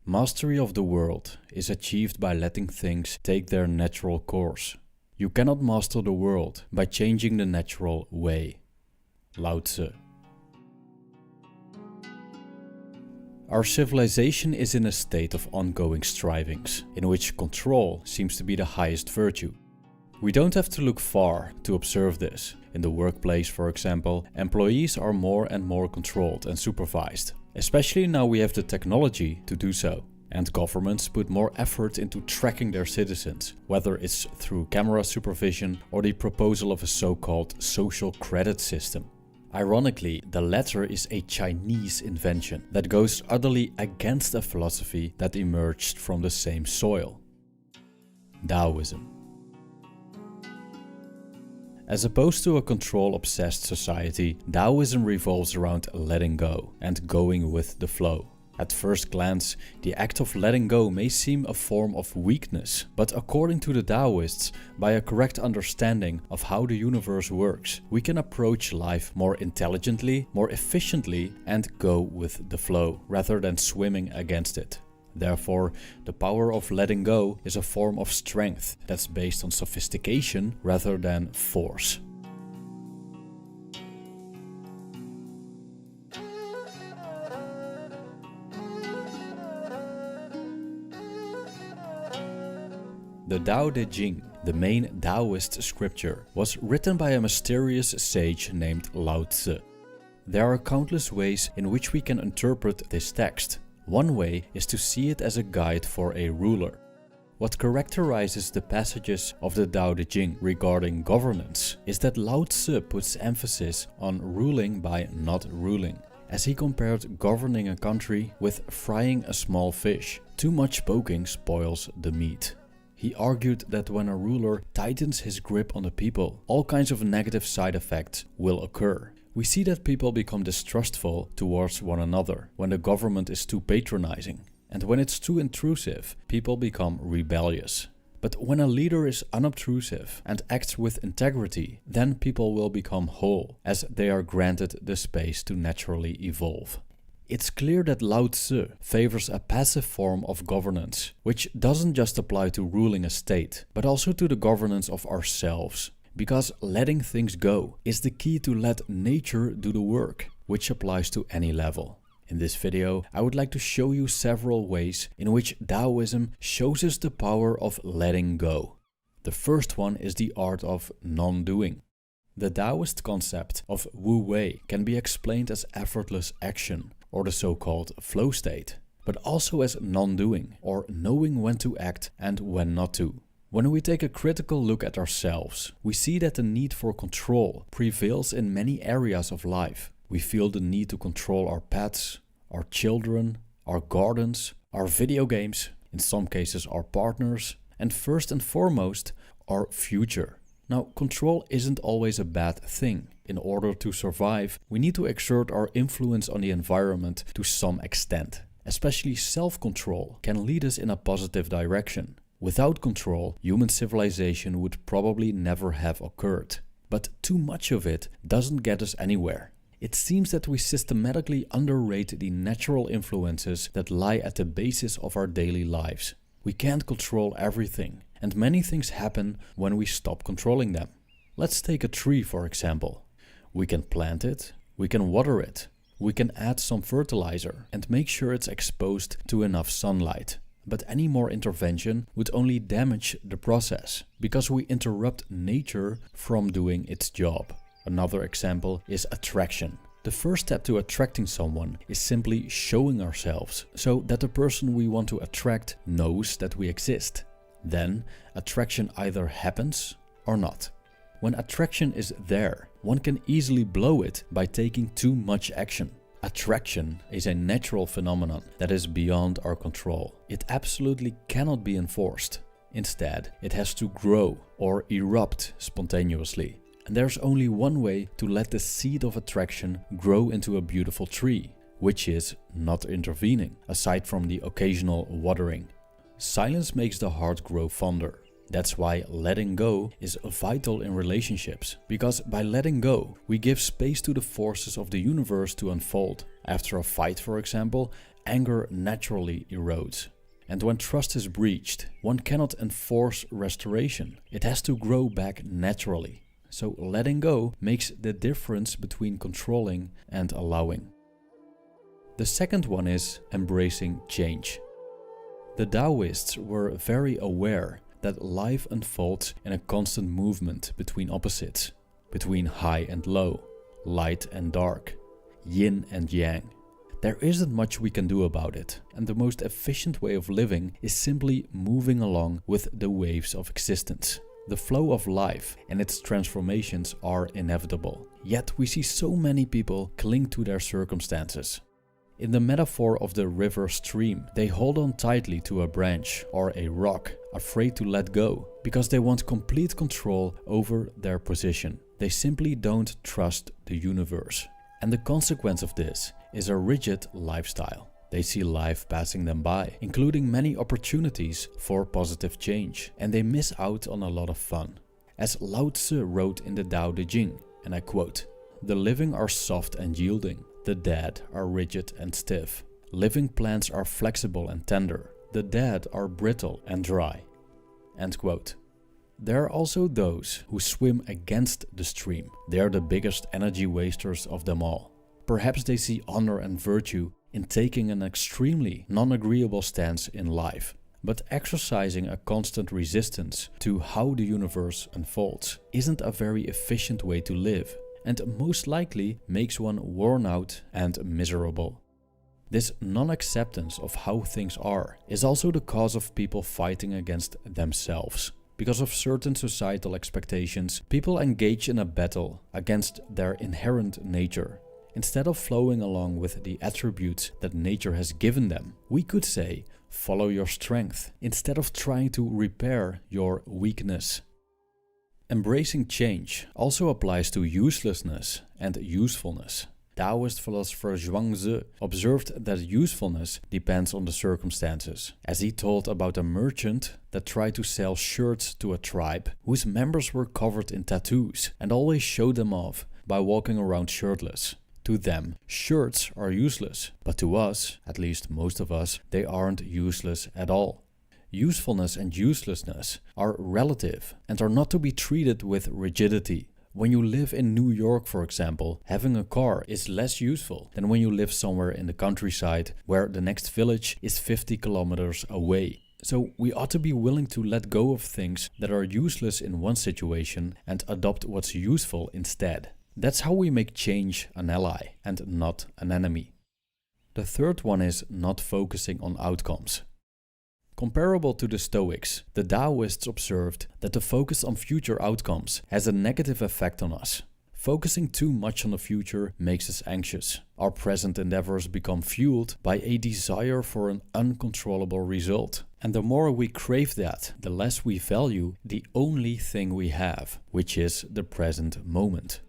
Mastery of the world is achieved by letting things take their natural course. You cannot master the world by changing the natural way. Lao Tzu. Our civilization is in a state of ongoing strivings, in which control seems to be the highest virtue. We don't have to look far to observe this. In the workplace, for example, employees are more and more controlled and supervised. Especially now we have the technology to do so. And governments put more effort into tracking their citizens, whether it's through camera supervision or the proposal of a so-called social credit system. Ironically, the latter is a Chinese invention that goes utterly against a philosophy that emerged from the same soil. Taoism. As opposed to a control-obsessed society, Taoism revolves around letting go and going with the flow. At first glance, the act of letting go may seem a form of weakness, but according to the Taoists, by a correct understanding of how the universe works, we can approach life more intelligently, more efficiently, and go with the flow, rather than swimming against it. Therefore, the power of letting go is a form of strength that's based on sophistication rather than force. The Tao Te Ching, the main Taoist scripture, was written by a mysterious sage named Lao Tzu. There are countless ways in which we can interpret this text. One way is to see it as a guide for a ruler. What characterizes the passages of the Tao Te Ching regarding governance is that Lao Tzu puts emphasis on ruling by not ruling, as he compared governing a country with frying a small fish. Too much poking spoils the meat. He argued that when a ruler tightens his grip on the people, all kinds of negative side effects will occur. We see that people become distrustful towards one another when the government is too patronizing. And when it's too intrusive, people become rebellious. But when a leader is unobtrusive and acts with integrity, then people will become whole, as they are granted the space to naturally evolve. It's clear that Lao Tzu favors a passive form of governance, which doesn't just apply to ruling a state, but also to the governance of ourselves. Because letting things go is the key to let nature do the work, which applies to any level. In this video, I would like to show you several ways in which Taoism shows us the power of letting go. The first one is the art of non-doing. The Taoist concept of Wu Wei can be explained as effortless action, or the so-called flow state, but also as non-doing, or knowing when to act and when not to. When we take a critical look at ourselves, we see that the need for control prevails in many areas of life. We feel the need to control our pets, our children, our gardens, our video games, in some cases our partners, and first and foremost, our future. Now, control isn't always a bad thing. In order to survive, we need to exert our influence on the environment to some extent. Especially self-control can lead us in a positive direction. Without control, human civilization would probably never have occurred. But too much of it doesn't get us anywhere. It seems that we systematically underrate the natural influences that lie at the basis of our daily lives. We can't control everything, and many things happen when we stop controlling them. Let's take a tree, for example. We can plant it, we can water it, we can add some fertilizer and make sure it's exposed to enough sunlight. But any more intervention would only damage the process, because we interrupt nature from doing its job. Another example is attraction. The first step to attracting someone is simply showing ourselves, so that the person we want to attract knows that we exist. Then, attraction either happens or not. When attraction is there, one can easily blow it by taking too much action. Attraction is a natural phenomenon that is beyond our control. It absolutely cannot be enforced. Instead, it has to grow or erupt spontaneously. And there's only one way to let the seed of attraction grow into a beautiful tree, which is not intervening, aside from the occasional watering. Silence makes the heart grow fonder. That's why letting go is vital in relationships, because by letting go, we give space to the forces of the universe to unfold. After a fight, for example, anger naturally erodes. And when trust is breached, one cannot enforce restoration. It has to grow back naturally. So letting go makes the difference between controlling and allowing. The second one is embracing change. The Taoists were very aware that life unfolds in a constant movement between opposites, between high and low, light and dark, yin and yang. There isn't much we can do about it, and the most efficient way of living is simply moving along with the waves of existence. The flow of life and its transformations are inevitable, yet we see so many people cling to their circumstances. In the metaphor of the river stream, they hold on tightly to a branch or a rock, afraid to let go, because they want complete control over their position. They simply don't trust the universe. And the consequence of this is a rigid lifestyle. They see life passing them by, including many opportunities for positive change, and they miss out on a lot of fun. As Lao Tzu wrote in the Tao Te Ching, and I quote, "The living are soft and yielding, the dead are rigid and stiff. Living plants are flexible and tender, the dead are brittle and dry." End quote. There are also those who swim against the stream. They are the biggest energy wasters of them all. Perhaps they see honor and virtue in taking an extremely non-agreeable stance in life, but exercising a constant resistance to how the universe unfolds isn't a very efficient way to live, and most likely makes one worn out and miserable. This non-acceptance of how things are is also the cause of people fighting against themselves. Because of certain societal expectations, people engage in a battle against their inherent nature. Instead of flowing along with the attributes that nature has given them, we could say, follow your strength, instead of trying to repair your weakness. Embracing change also applies to uselessness and usefulness. Taoist philosopher Zhuangzi observed that usefulness depends on the circumstances, as he told about a merchant that tried to sell shirts to a tribe whose members were covered in tattoos and always showed them off by walking around shirtless. To them, shirts are useless, but to us, at least most of us, they aren't useless at all. Usefulness and uselessness are relative and are not to be treated with rigidity. When you live in New York, for example, having a car is less useful than when you live somewhere in the countryside where the next village is 50 kilometers away. So we ought to be willing to let go of things that are useless in one situation and adopt what's useful instead. That's how we make change an ally and not an enemy. The third one is not focusing on outcomes. Comparable to the Stoics, the Taoists observed that the focus on future outcomes has a negative effect on us. Focusing too much on the future makes us anxious. Our present endeavors become fueled by a desire for an uncontrollable result. And the more we crave that, the less we value the only thing we have, which is the present moment.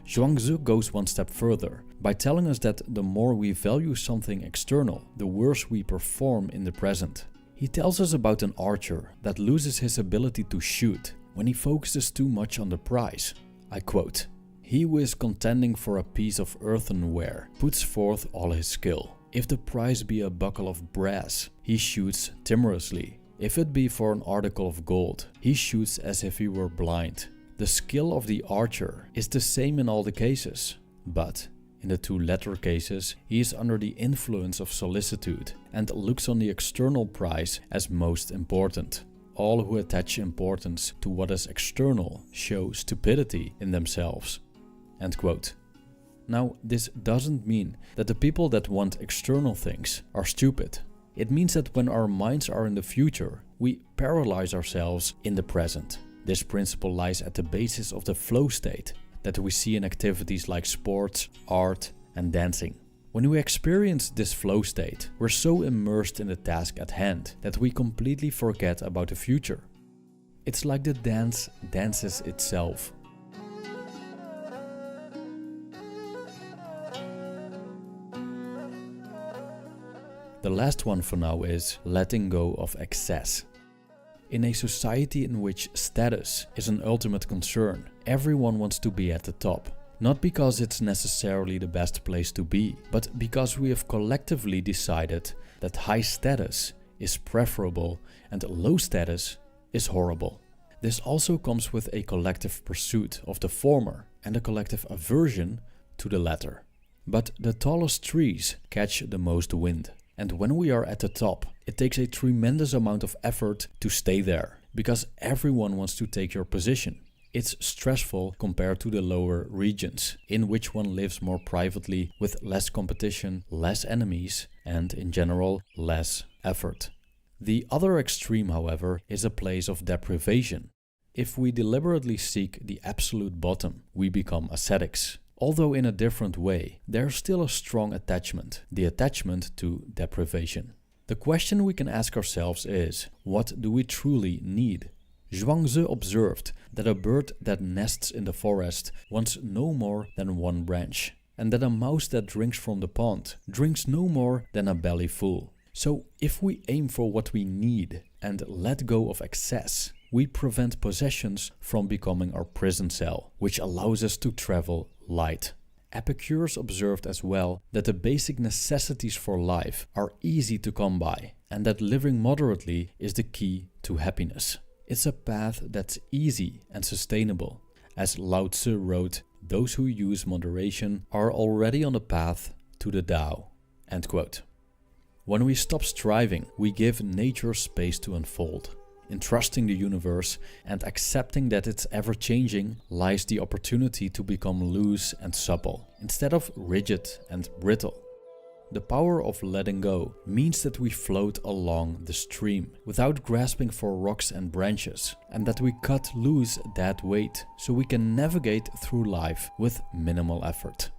Zhuangzi goes one step further by telling us that the more we value something external, the worse we perform in the present. He tells us about an archer that loses his ability to shoot when he focuses too much on the prize. I quote, "He who is contending for a piece of earthenware puts forth all his skill. If the prize be a buckle of brass, he shoots timorously. If it be for an article of gold, he shoots as if he were blind." The skill of the archer is the same in all the cases, but in the two latter cases, he is under the influence of solicitude and looks on the external prize as most important. All who attach importance to what is external show stupidity in themselves. End quote. Now, this doesn't mean that the people that want external things are stupid. It means that when our minds are in the future, we paralyze ourselves in the present. This principle lies at the basis of the flow state that we see in activities like sports, art, and dancing. When we experience this flow state, we're so immersed in the task at hand that we completely forget about the future. It's like the dance dances itself. The last one for now is letting go of excess. In a society in which status is an ultimate concern, everyone wants to be at the top. Not because it's necessarily the best place to be, but because we have collectively decided that high status is preferable and low status is horrible. This also comes with a collective pursuit of the former and a collective aversion to the latter. But the tallest trees catch the most wind. And when we are at the top, it takes a tremendous amount of effort to stay there, because everyone wants to take your position. It's stressful compared to the lower regions, in which one lives more privately with less competition, less enemies, and in general, less effort. The other extreme, however, is a place of deprivation. If we deliberately seek the absolute bottom, we become ascetics. Although in a different way, there's still a strong attachment, the attachment to deprivation. The question we can ask ourselves is, what do we truly need? Zhuangzi observed that a bird that nests in the forest wants no more than one branch, and that a mouse that drinks from the pond drinks no more than a belly full. So if we aim for what we need and let go of excess, we prevent possessions from becoming our prison cell, which allows us to travel light. Epicurus observed as well that the basic necessities for life are easy to come by, and that living moderately is the key to happiness. It's a path that's easy and sustainable. As Lao Tzu wrote, "Those who use moderation are already on the path to the Tao." End quote. When we stop striving, we give nature space to unfold. In trusting the universe and accepting that it's ever-changing lies the opportunity to become loose and supple, instead of rigid and brittle. The power of letting go means that we float along the stream without grasping for rocks and branches, and that we cut loose that weight so we can navigate through life with minimal effort.